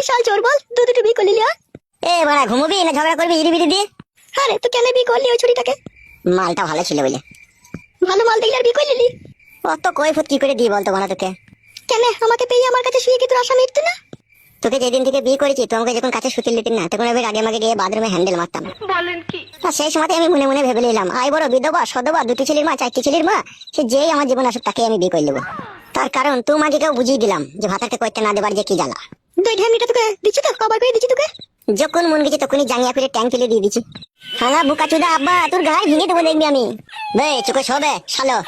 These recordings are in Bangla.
শাল চোর বল, দুটো বিয়ে করলি আর? এ বাড়া ঘুমবি না ঝগড়া করবি ইরি বিরি দিয়ে? আরে তুই কেন বিয়ে করলি ওই ছুরিটাকে? মালটা ভালো ছিল বলে। ভালো মাল দেখলে আর বিয়ে করলি? অত কৈফত কি করে দিই বলতো বাড়া তোকে? কেন আমাকে পেয়ে আমার কাছে শুয়ে কি তোর আশা মিটতো না? তোকে যেদিন থেকে বিয়ে করেছি তোমাকে যখন কাছে শুতে দিতেন না তখন আমি আগে আমাকে গিয়ে বাথরুমে হ্যান্ডেল মারতাম। বলেন কি? আর সেই সময় আমি মনে মনে ভেবে নিলাম আই বড় বিধবা সদবা দুটি ছেলের মা চারটি ছেলের মা, সে যেই আমার জীবন আসুক তাকে আমি বিয়ে করে নেবো। তার কারণ তোমাকে কেউ বুঝিয়ে দিলাম যে ভাতাকে করতে না দেবার যে কি জ্বালা। দুই ঢ্যামনিটা তোকে দিচ্ছি তো, কবার করে দিচ্ছি তোকে। যখন মন গেছে তখনই জাঙ্গিয়া ফিরে ট্যাঙ্ক ফেলে দিয়ে দিচ্ছি। হ্যাঁ বুকা চুদা আব্বা তোর গায়ে ভেঙে দেবো দেখবি আমি। বে চোখে শোবে শালো।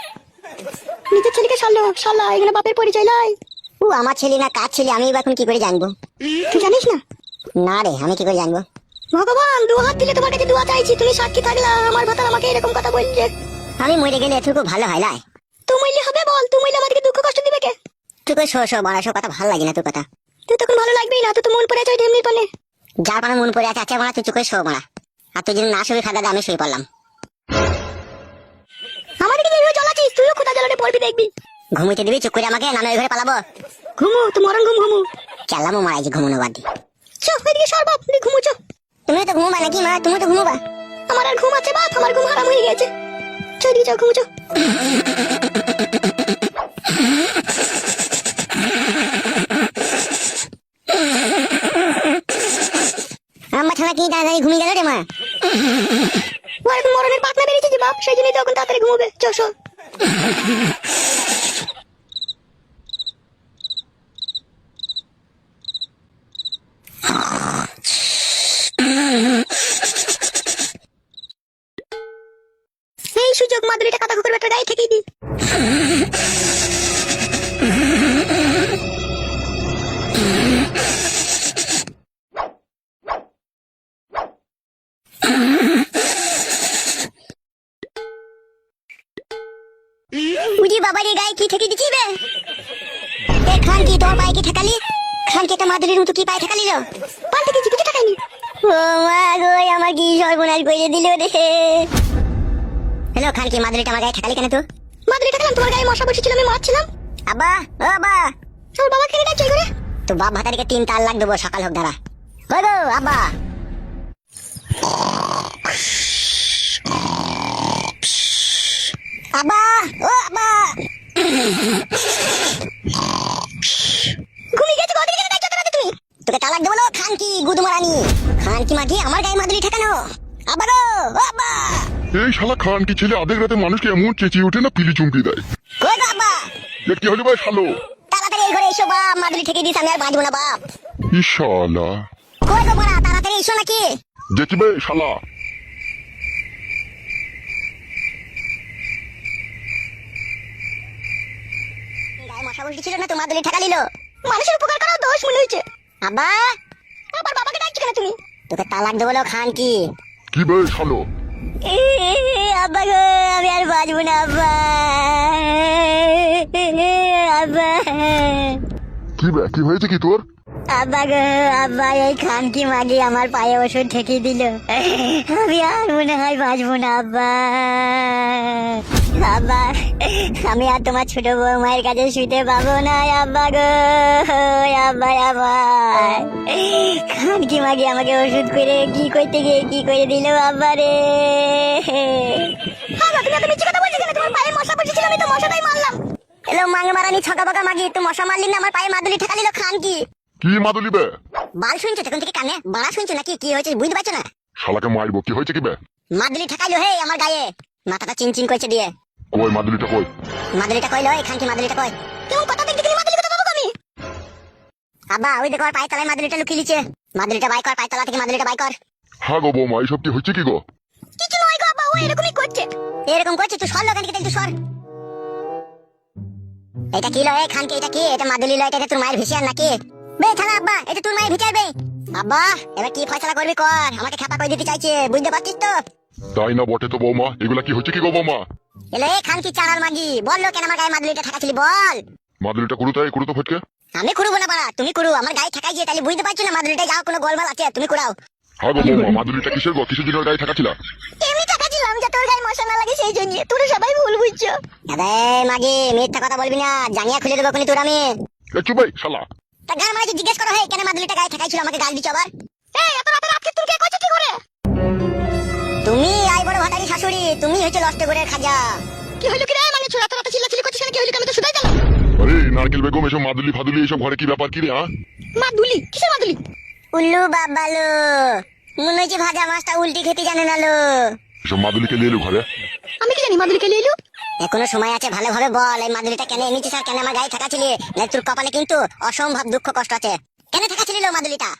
নিজের ছেলেকে শালো শালা, এখানে বাপের পরিচয় লাই। ও আমার ছেলে না কার ছেলে আমি এখন কি করে জানবো? তুই জানিস না? না রে আমি কি করে জানবো? ভগবান দু হাত দিলে তোমার কাছে দোয়া চাইছি, তুমি সাক্ষী থাকলা আমার ভাতার আমাকে এরকম কথা বলছে। আমি মরে গেলে এটুকু ভালো হয় লাই? তুই মইলে হবে বল, তুই মইলে আমাদেরকে দুঃখ কষ্ট দিবে কে? তুই কই শো শো বাড়া, সব কথা ভালো লাগে না তোর কথা। তুই তখন ভালো লাগবেই না, তুই তো মন পড়ে আছে ওই ঢেমনির পানে। যার পানে মন পড়ে আছে আচ্ছা মারা তুই চুকে শো মারা। আর তুই যদি না শুয়ে খাদা আমি শুয়ে পড়লাম। আমাদেরকে যেভাবে চলাচ্ছিস তুইও খোদা জ্বালানে পড়বি দেখবি। ঘুমিতে দিবি চুপ করে আমাকে, নামে ওই ঘরে পালাবো? ঘুমো তো মরণ ঘুমো। চালামো মারাইছি ঘুমোনো বাদ দি। চো এদিকে সর বাপ, তুই ঘুমো চো। তুমি তো ঘুমবা নাকি মা? তুমি তো ঘুমোবা? আমার আর ঘুম আছে বাপ, আমার ঘুম হারাম হয়ে গেছে। চো এদিকে চো ঘুমো চো। আমার ছাড়া কি তাড়াতাড়ি ঘুমিয়ে গেল রে মা? ও এখন মরণের পাতনা বেরিয়েছে যে বাপ, সেই জন্যই তো এখন তাড়াতাড়ি ঘুমোবে। চো শো। এই সুযোগ মাদুরিটা কাটা কুকুর বেটার গায়ে ঠেকিয়ে দি। বুঝি বাবার গায়ে কি ঠেকে দিচ্ছি বে? এ খান কি তোর পায়ে কি ঠেকালি? খান কি একটা মাদুরির মতো কি পায়ে ঠেকালি লো? পাল্টে গেছি, কিছু টাকাইনি। ও মা গো আমার কি সর্বনাশ করে দিল রে। হ্যালো খান কি মাদুরিটা আমার গায়ে ঠেকালি কেন তো? মাদুরি টাকালাম, তোমার গায়ে মশা বসেছিল, আমি মারছিলাম। আব্বা ও আব্বা। তোর বাবা খেয়ে ডাকছে করে। তো বাপ ভাতারিকে 3 তার লাখ দেবো সকাল হোক দাঁড়া। ওই গো আব্বা। আব্বা ও আব্বা। ঘুমিয়ে গেছে, ওদিকে কেন ডাকছো তোরা তুমি? তোকে তালাক দেবো না খান কি গুদমারানি। খান কি মাগি আমার গায়ে মাদুরি ঠেকানো? আব্বা গো ও আব্বা। এই শালা খান কি ছেলে আধেক রাতে মানুষকে এমন চেঁচিয়ে ওঠে না পিলি চুমকি দেয়। কই গো আব্বা? এ কি হলো ভাই শালো? তাড়াতাড়ি এই ঘরে এসো বাপ, মাদুরি ঠেকে দিস আমি আর বাঁচবো না বাপ। ই শালা কই গো বড়া তাড়াতাড়ি এসো নাকি? দেখি বে শালা। গায়ে মশা বসেছিল না তো মাদুরি ঠেকালিল। মানুষের উপকার করাও দোষ মনে হয়েছে। আব্বা আবার বাবাকে ডাকছো কেন তুমি? তোকে তালাক দেবো না খান কি। কি বে শালো? আব্বা গো আমি আর বাঁচবো না আব্বা। আব্বা কি বে কি হয়েছে কি তোর? আব্বা গো আব্বা এই খান কি মাগি আমার পায়ে ওষুধ ঠেকে দিল, আমি আর মনে হয় বাঁচবো না আব্বা। আব্বা আমি আর তোমার ছোট বৌমায়ের কাছে শুতে পাবো না আব্বা গো। আব্বা আবার খান কি মাগি আমাকে ওষুধ করে কি করতে গিয়ে কি করে দিল আব্বা রে। তুমি এত মিথ্যে কথা বলছো কেন? তোমার পায়ে মশা বসেছিল, আমি তো মশাটাই মারলাম। এলো মাঙ্গে মারানি ছকা বকা মাগি, তুই মশা মারলি না আমার পায়ে মাদুলি ঠেকালিল খান কি। কি মাদুলি বে? বাল শুনছো তখন থেকে কানে বাড়া শুনছো নাকি কি হয়েছে বুঝতে পারছো না? শালাকে মারবো, কি হয়েছে কি বে? মাদুলি ঠেকাইলো হে আমার গায়ে, মাথাটা চিনচিন করছে দিয়ে। কই মাদুলিটা কই? মাদুলিটা কইলো এই খান কি মাদুলিটা কই? কেমন কথা দেখতে গেলে মাদুরি কথা পাবো আমি? আব্বা ওই দেখো আর পায়ে তলায় মাদুলিটা লুকিয়ে দিচ্ছে। মাদুলিটা বাই কর, পায়ে তলা থেকে মাদুলিটা বাই কর। হ্যাঁ গো বৌমা এইসব কি হচ্ছে কি গো? কিছু নয় গো বাবা, ও এরকমই করছে। এরকম করছে তুই সর লোকান থেকে তুই সর। এটা কি লয় খান কি? এটা কি? এটা মাদুলি লয়? এটা তোর মায়ের ভিসিয়ার নাকি বে থালা? আব্বা এটা তোর মায়ের ভিসিয়ার বে। আব্বা এবার কি ফয়সালা করবি কর, আমাকে খাপা করে দিতে চাইছে বুঝতে পারছিস তো? তাই না বটে তো বৌমা, এগুলা কি হচ্ছে কি গো বৌমা? এলো এই খান কি চালার মাগি বল কেন আমার গায়ে মাদুলিটা ঠেকাছিলি বল। মাদুলিটা কুড়ুতাই কুড়ুতো ফটকে। আমি কুড়বো না বাড়া, তুমি কুড়ো। আমার গায়ে ঠেকাই গিয়ে তাহলে বুঝতে পারছো না মাদুলিটা যাও কোনো গোলমাল আছে, তুমি কুড়াও। হ্যাঁ গো বৌমা মাদুলিটা কিসের গো? কিসের জন্য গায়ে থাকাছিলা? এমনি টাকাছিলাম যাতে ওর গায়ে মশা না লাগে সেই জন্য। তোরা সবাই ভুল বুঝছো। আরে মাগি মিথ্যা কথা বলবি না, জানিয়া খুলে দেবো কোনি তোর আমি। এ চুপ ভাই শালা। তা গান মাঝে জিজ্ঞেস করো হে কেন মাদুলিটা গায়ে ঠেকাইছিল আমাকে গাল দিচ্ছ আবার? এই এত রাতে রাতকে তুমি কে কইছো কি করে? তুমি আই বড় ভাতারি শাশুড়ি, তুমি হচ্ছে নষ্ট করে খাজা। কি হইলো কি রে? মানে রাতে রাতে চিল্লাচিল্লি করছিস কেন? কি হইলো? আমি তো শুধাই দিলাম। আরে নারকেল বেগম, এসব মাদুলি ফাদুলি এসব ঘরে কি ব্যাপার কি রে? হ্যাঁ মাদুলি? কিসের মাদুলি? উল্লু বাবালো, মনে হচ্ছে ভাজা মাছটা উল্টি খেতে জানে না লো। এসব মাদুলিকে নিয়ে এলো ঘরে? আমি কি জানি মাদুলি কে এলো? এখনো সময় আছে, ভালোভাবে বল এই মাদুলিটা কেন এনেছিস আর কেন আমার গায়ে ঠেকাছিলি? না তোর কপালে কিন্তু অসম্ভব দুঃখ কষ্ট আছে। কেন ঠেকাছিলি লো মাদুলিটা?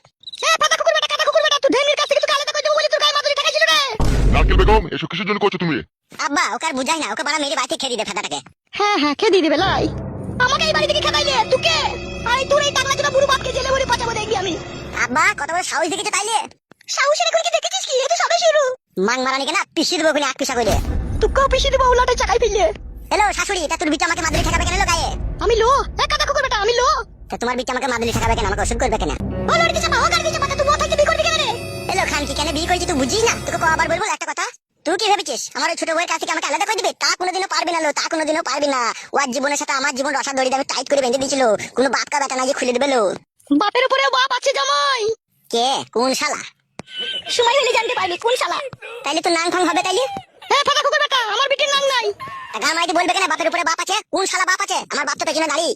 পাতা কুকুর বেটা, কাটা কুকুর বেটা, তুই ঢেমির কাছ থেকে তুই আলাদা করে দেবো বলে তোর গায়ে মাদুলি ঠেকাইছিল রে। নারকেল বেগম, এসব কিসের জন্য করছো তুমি? আব্বা ওকে আর বুঝাই না, ওকে বাড়া মেরে বাড়িতে খেয়ে দিবে ফেদাটাকে। হ্যাঁ খেয়ে দিয়ে দিবে লাই। আমাকে এই বাড়ি থেকে খেদাইলে তুই কে? আরে তোর এই টাকলা জোড়া বুড়ো বাপকে জেলে ভরে পচাবো দেখবি আমি। আব্বা কত বড় সাহস দেখেছে তাইলে? সাহসের এখন কি দেখেছিস কি? এটা সবে শুরু। মাং মারানি কেনা পিষি দেবো কিনা এক পিসা করে। তুকেও পিছিয়ে দেবো উলাটে চাকাই ফেললে। হ্যালো শাশুড়ি, তা তোর বিটা আমাকে মাদুলি ঠেকাবে কেন লো গায়ে? আমি লো? কাটা কুকুর বেটা, আমি লো? তা তোমার বিটা আমাকে মাদুলি ঠেকাবে কেন? আমাকে ওষুধ করবে কেন? ভালো আর কিছু পাও গাড়ি দিছে পাতা, তুই বউ থাকতে বিয়ে করবি কেন রে? হ্যালো খান, কি কেন বিয়ে করেছি তুই বুঝিস না? তোকে কবার বলবো একটা কথা? তুই কি ভেবেছিস আমার ওই ছোট বউয়ের কাছ থেকে আমাকে আলাদা করে দিবে? তা কোনোদিনও পারবি না লো, তা কোনোদিনও পারবি না। ওর জীবনের সাথে আমার জীবন রসা দড়ি আমি টাইট করে বেঁধে দিয়েছিল। কোনো বাপকা বেটা না যে খুলে দেবে লো। বাপের উপরে বাপ আছে জামাই। কে? কোন শালা? সময় হলে জানতে পারবি কোন শালা। তাইলে তো নাং ফাং হবে তাইলে? ফাটা কুকুর বেটা, আমার বিটির নাম নাই। গান মাইতে বলবে কেন বাপের উপরে বাপ আছে? কোন শালা বাপ আছে? আমার বাপ তো পেছনে দাঁড়ি।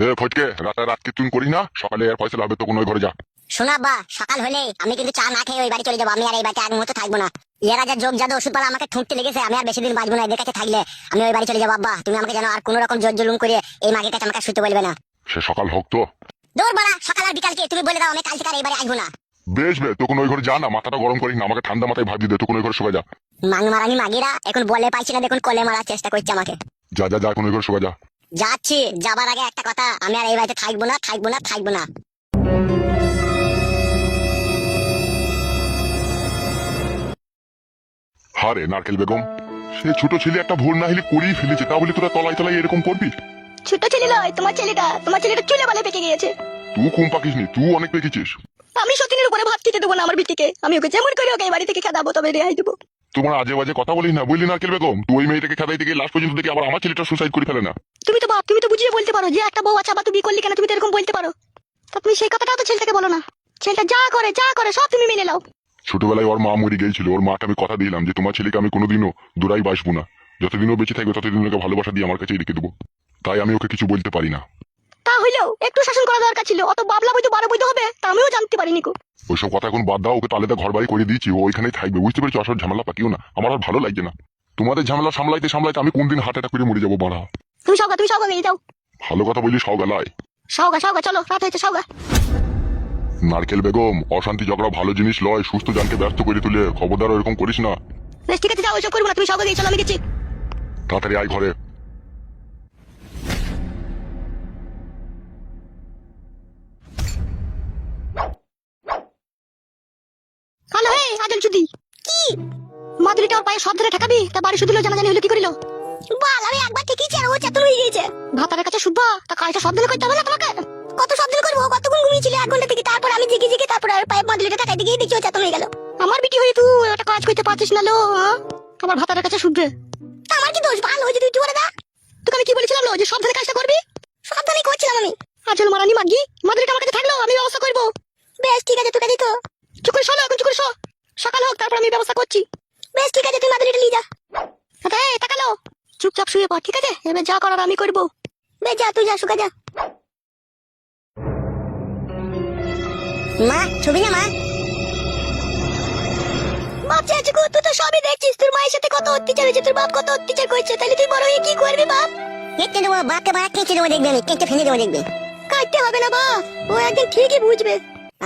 এ ফটকে, রাতে রাত কি তুই করিস না? সকালে এর ফয়সালা হবে, তো কোনো ঘরে যা। শোনা বা, সকাল হলেই আমি কিন্তু চা না খেয়ে ওই বাড়ি চলে যাবো। আমি আর এই বাড়িতে এক মুহূর্ত থাকবো না। এরা যা যোগ জাদু ওষুধ পালা আমাকে ঠুকতে লেগেছে, আমি আর বেশি দিন বাঁচবো না এদের কাছে থাকলে। আমি ওই বাড়ি চলে যাবো। আব্বা তুমি আমাকে যেন আর কোনো রকম জোর জুলুম করে এই মাগের কাছে আমাকে শুতে বলবে না। সে সকাল হোক তো। দৌড় বাড়া, সকাল আর বিকালকে তুমি বলে দাও আমি কাল থেকে আর এই বাড়ি আসবো না। বেশ বে, তো কোনো ঘরে যা না, মাথাটা গরম করিস না, আমাকে ঠান্ডা মাথায় ভাত দিয়ে দে, তো কোনো ঘরে শোয়া যা। মাং মারানি মাগিরা এখন বলে পাইছি না, দেখুন কোলে মারার চেষ্টা করছে আমাকে। যা যা যা, কোনো ঘরে শোয়া যা। যাচ্ছি, যাবার আগে একটা কথা, আমি আর এই বাড়িতে থাকবো না, থাকবো না, থাকবো না। হারে নারকেল বেগম, সে ছোট ছেলে একটা ভুল না হলে করেই ফেলেছে, তা বলে তোরা তলায় তলায় এরকম করবি? ছোট ছেলে নয়, তোমার ছেলেটা চুলে বালে পেকে গিয়েছে। তুই কম পাকিস নি, তুই অনেক পেকেছিস। আমি সতীনের উপরে ভাত খেতে দেবো না আমার বিটিকে। আমি ওকে যেমন করে ওকে এই বাড়ি থেকে খেদাবো, তবে রেহাই দেবো। তোমার আজে বাজে কথা বলিস না, বুঝলি নারকেল বেগম? তুই ওই মেয়েটাকে খেদাইতে গিয়ে লাস্ট পর্যন্ত দেখি আবার আমার ছেলেটা সুসাইড করে ফেলে না। তুমি তো বাপ, তুমি তো বুঝিয়ে বলতে পারো যে একটা বউ আছে, আবার তুই বিয়ে করলি কেন? তুমি তো এরকম বলতে পারো। তা তুমি সেই কথাটাও তো ছেলেটাকে বলো না। ছেলেটা যা করে সব তুমি মেনে নাও। ছোটবেলায় ওর মা মরে গিয়েছিল, ওর মাকে আমি কথা দিলাম যে তোমার ছেলেকে আমি কোনোদিনও দূরাই বাসবো না, যতদিনও বেঁচে থাকবে ততদিন ওকে ভালোবাসা দিয়ে আমার কাছে রেখে দেবো। তাই আমি ওকে কিছু বলতে পারি না। তা হইলেও একটু শাসন করা দরকার ছিল। অত বাবলা বইতে 12 বইতে হবে তা আমিও জানতে পারিনি কো। ওইসব কথা এখন বাদ দাও, ওকে তালেতে ঘর বাড়ি করে দিয়েছি, ও ওইখানেই থাকবে, বুঝতে পেরেছো? আসল ঝামেলা পাকিও না, আমার আর ভালো লাগছে না। তোমাদের ঝামেলা সামলাইতে সামলাইতে আমি কোনদিন হার্ট অ্যাটাক করে মরে যাবো বাড়া। তুমি সওগা নিয়ে যাও। ভালো কথা বললি সওগালায়। সওগা চলো, রাত হয়েছে সওগা। নারকেল বেগম, অশান্তি ঝগড়া ভালো জিনিস লয়, সুস্থ জানকে ব্যস্ত করে তুলে, খবরদার এরকম করিস না। বেশ ঠিক আছে, যাও, ওইসব করবো না। তুমি সওগা দিয়ে চলো, আমি গেছি। তাড়াতাড়ি আয় ঘরে। হ্যালো, হে আজল চুদি, কি মাদুরিটা ওর পায়ে সব ধরে ঠেকাবি? তা বাড়ি শুধু জানাজানি হলো কি করিল? বল, আমি একবার ঠিকই ছিল, ও চেতন হয়ে গিয়েছে। ভাতারের কাছে শুধবা, তা কাজটা সব দিলে করতে হবে না তোমাকে? কত শব্দ করবো? কতক্ষণ ঘুমিয়েছিল? 1 ঘন্টা থেকে। তারপর আমি জেগে তারপর আর পায়ে মাদুলিটা ঠেকাই দিকে দেখি ও চেতন হয়ে গেল। আমার বিটি হয়ে তুই একটা কাজ করতে পারছিস না লো? আমার ভাতারের কাছে শুধবে। তা আমার কি দোষ? ভালো হয়েছে তুই করে দা। তোকে আমি কি বলেছিলাম লো যে সাবধানে কাজটা করবি? সাবধানে করছিলাম আমি। আজল মারানি মাগি, মাদুরিটা আমার কাছে থাকলো, আমি ব্যবস্থা করবো। বেশ ঠিক আছে, তোকে দিত। চুপ করে শোনো, এখন চুপ করে শো। সকাল হোক তারপর আমি ব্যবস্থা করছি। বেশ ঠিক আছে, তুই মাদুরিটা নিয়ে যা। এই তাকালো, চুপচাপ শুয়ে পড়, ঠিক আছে? এবার যা করার আমি করবো। বেশ যা, তুই যা, শুকা যা। মা ছবি না মা। বাপ চাচু, তুই তো সবই দেখছিস। তোর মায়ের সাথে কত অত্যাচার হয়েছে, তোর বাপ কত অত্যাচার করছে। তাহলে তুই বড় হয়ে কি করবি বাপ? কেটে দেবো বাপকে, বাড়া কেটে দেবো, দেখবি আমি কেটে ফেলে দেবো, দেখবি। কাটতে হবে না বাপ, ও একদিন ঠিকই বুঝবে।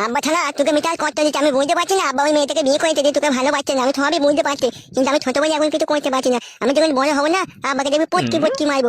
আব্বা ছাড়া তোকে মিটার করতে দিচ্ছি, আমি বুঝতে পারছি না। আব্বা ওই মেয়েটাকে বিয়ে করেছে যে তোকে ভালোবাসছে না, আমি সবই বুঝতে পারছি, কিন্তু আমি ছোট বলে এখন কিছু করতে পারছি না। আমি যখন বড় হবো না, আব্বাকে দেখবি পটকি মারবো।